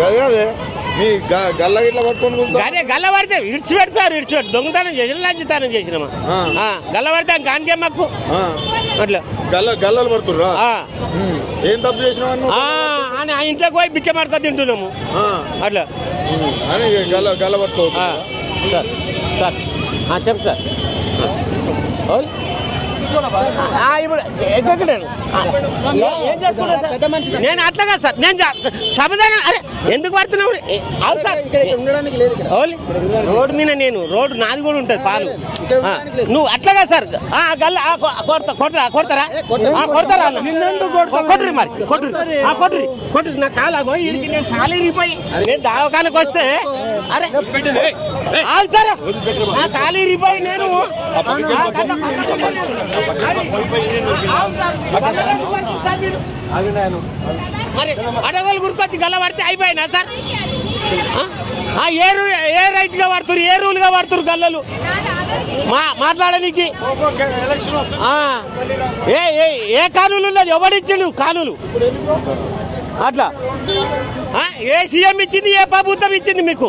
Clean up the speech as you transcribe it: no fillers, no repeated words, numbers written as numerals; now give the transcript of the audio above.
అదే మీ గల్ల ఇట్లా పట్టుకొని అదే గల్ల పడితే ఇడిచిపెట్టు దొంగతనం చేసిన లంచతనం చేసినామా గల్ల పడితే కానికే మాకు అట్లా గల్లలు పడుతుర్రా ఏం తప్పు చేసినావు అని ఆ ఇంట్లోకి పోయి బిచ్చ పడుకో తింటున్నాము అట్లా అని గల్ల పట్టుకో సార్ సార్ చెప్పు సార్ ఇప్పుడు నేను అట్లాగా సార్ నేను సమాధానం అరే ఎందుకు పడుతున్నావు రోడ్డు మీద నేను రోడ్డు నాది కూడా ఉంటుంది పాలు నువ్వు అట్లాగా సార్ గల్ల కొడతారా కొట్టరు మరి కొట్టరు నా కాలు పోయి నేను ఖాళీ ఇరిగిపోయి నేను దావకానికి వస్తే అరే సార్ నా ఖాళీ ఇరిగిపోయి నేను మరి అడగలు గురికొచ్చి గల్ల పడితే అయిపోయినా సార్ ఏ రైట్ గా వాడుతున్నారు ఏ రూల్ గా వాడుతున్నారు గల్లలు మాట్లాడడానికి ఏ కానూలు ఉన్నది ఎవడిచ్చిండు కానూలు అట్లా ఏ సీఎం ఇచ్చింది ఏ ప్రభుత్వం ఇచ్చింది మీకు